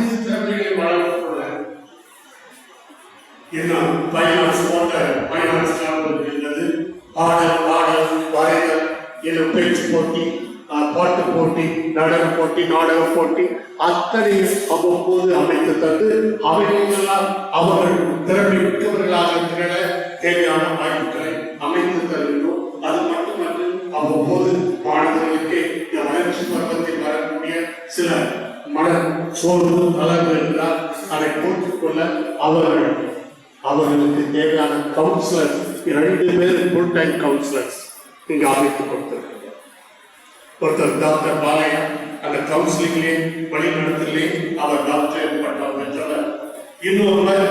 அனைத்து திறமைகளை வளர்த்துள்ள இன்னும் ஃபைனான்ஸ் போன்ற ஃபைனான்ஸ் இருந்தது. பாடல் வரைதல் எனும் பேச்சு போட்டி, பாட்டு போட்டி, நடன போட்டி, நாடக போட்டி அத்தனை அவ்வப்போது அமைத்து தந்து அவைகளெல்லாம் அவர்கள் திறமை மிக்கவர்களாக திரள தேவையான வாய்ப்புகளை அமைத்து தருகின்றோம். அது மட்டுமன்று அவ்வப்போது மாணவர்களுக்கு இந்த வளர்ச்சி பருவத்தில் வரக்கூடிய சில மன சோர்வு நலன்கள் இருந்தால் அதை போட்டுக் கொள்ள அவர்களுக்கு தேவையான கவுன்சிலர்ஸ் 2 பேர் ஃபுல் டைம் கவுன்சிலர்ஸ் இங்கு அமைத்துக் கொடுத்திருக்கிறார். ஒருத்தர் டாக்டர் பாலையா அந்த கவுன்சிலிங்லே வழிநடத்திலே அவர் டாக்டர் பட்டம் பெற்றவர். இன்னொருவர்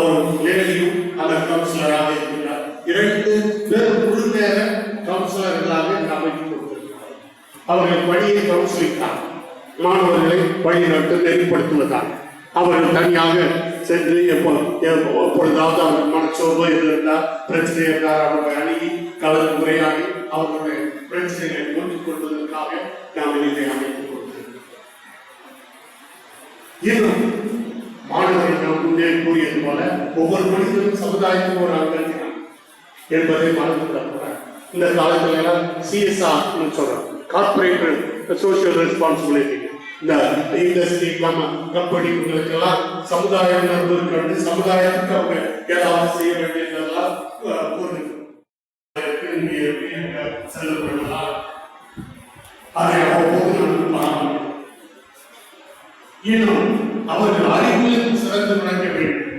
ஒரு லேடியும் அந்த கவுன்சிலராக இருக்கிறார். 2 பேர் முழு நேர கவுன்சிலர்களாக அமைத்துக் கொடுத்திருக்கிறார். அவர்கள் வழியை கவுன்சிலிங் தான், மாணவர்களை வழிநடத்த நெறிப்படுத்துவதால் அவர்கள் தனியாக சென்று எப்பொழுதாவது அவர்கள் மனச்சோர்வு இருந்தால் பிரச்சனை இருந்தால் அவர்கள் அணுகி கலந்து முறையாகி அவர்களுடைய பிரச்சனைகளை மூட்டிக் கொள்வதற்காக நாம் இதை அமைத்துக் கொடுத்திருக்கிறோம். இன்னும் மாணவர்கள் நாம் முன்னே கூறியது போல ஒவ்வொரு மனிதனும் சமுதாயத்துக்கு ஒரு அங்கத்தினம் என்பதை மறந்துவிடக்கூடாது. இந்த காலத்துல எல்லாம் CSR சொல்றோம், கார்பரேட் சோசியல் ரெஸ்பான்சிபிலிட்டி. இந்த இண்டஸ்ட்ரி கம்பெனிகளுக்கெல்லாம் சமுதாய உணர்வு கண்டு சமுதாயத்துக்கு அவங்க ஏதாவது செய்ய வேண்டியதெல்லாம் செல்லப்படலாம். அதை அவ்வப்போது நாம் இன்னும் அவர்கள் அறிவியல் சிறந்து விளங்க வேண்டும்,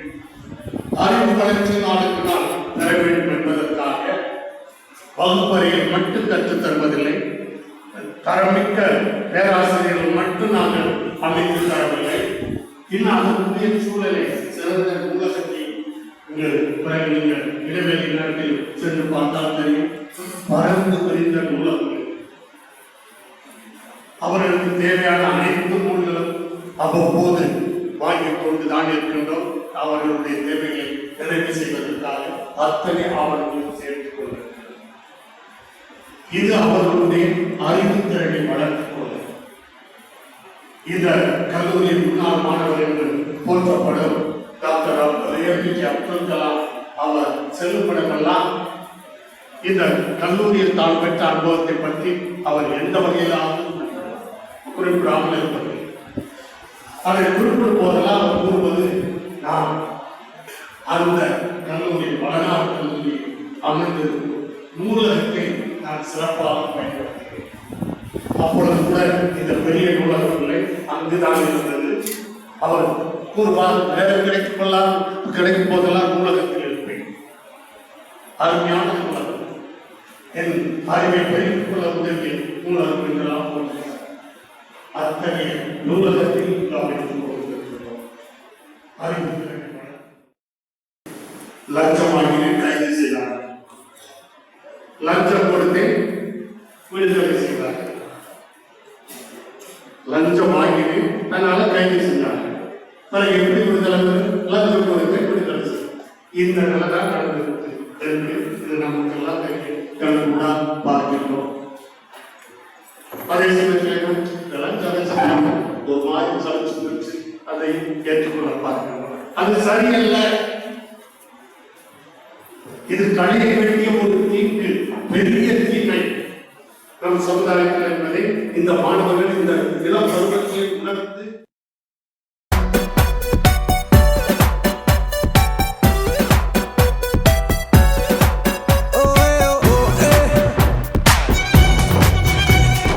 அறிவு வளர்ச்சி நாளுக்கு நாள் பெற வேண்டும் என்பதற்காக வகுப்பறையில் மட்டும் கற்றுத் தருவதில்லை, தரமிக்க பேராசிரியர்கள் மட்டும் நாங்கள் அமைத்து தரவில்லை. இன்னும் அதற்குரிய சூழலை சிறந்த நூலகத்தை நீங்கள் இடைவெளி நேரத்தில் சென்று பார்த்தால் தெரியும். பரந்து விரிந்த நூலகங்கள், அவர்களுக்கு தேவையான அனைத்து நூல்களும் அவ்வப்போது வாங்கிக் கொண்டு தான் இருக்கின்றோம். அவர்களுடைய தேவைகளை நிறைவு செய்வதற்காக அத்தனை ஆவணங்களும் சேர்த்துக் கொள்ளுங்கள். இது அவர்களுடைய அறிவுத்திறனை வளர்த்துக் கொள்ள இந்த கல்லூரி முன்னாள் மாணவர் என்று போற்றப்படும் டாக்டர் APJ அப்துல் கலாம் அவர் செல்லுபடமெல்லாம் இந்த கல்லூரியில் தான் பெற்ற அனுபவத்தை பற்றி அவர் எந்த வகையிலாவது குறிப்பிடாமல் இருப்பது. அதை குறிப்பிடும் போதெல்லாம் அவர் கூறுவது, நான் அந்த கல்லூரி வளநாடு கல்லூரி அமைந்திருக்கும் நூலகத்தை நான் சிறப்பாக பயன்படுத்துகிறேன். அப்பொழுது கூட இந்த பெரிய நூலகங்களை அங்குதான் இருந்தது. அவர் கூறுவார், நேரம் கிடைக்கும் போதெல்லாம் நூலகத்தில் இருப்பேன். அருமையான நூலகம், என் அறிவை பெருக்கிக் கொள்ள உதவிய நூலகம் என்றெல்லாம் போன்றார். அத்தகைய நூலகத்தில் அமைத்துக் கொடுத்திருக்கிறோம். அறிவு லட்சமாகிய கைது செய்தார், லஞ்சம் கொடுத்து விடுதலை செய்தார். லஞ்சம் வாங்கினு அதனால கைது செஞ்சாங்க. பிறகு எப்படி விடுதலை? லஞ்சம் கொடுத்து விடுதலை செய்யும். இந்த நிலை தான் நடந்திருக்கு. இது நமக்கு எல்லாம் கண்கூடா பார்க்கிறோம். அதே சமயத்திலும் லஞ்சம் ஒரு மாதிரி சலிச்சு பிடிச்சு அதை ஏற்றுக்கொள்ள பார்க்கிறோம். அது சரியல்ல. இது கழிய வேண்டிய ஒரு தீங்கு, பெரிய தீமை நம் சமுதாயத்தில் என்பதை இந்த மாணவர்கள் இந்த இளம் பருவத்தில் உணர்ந்து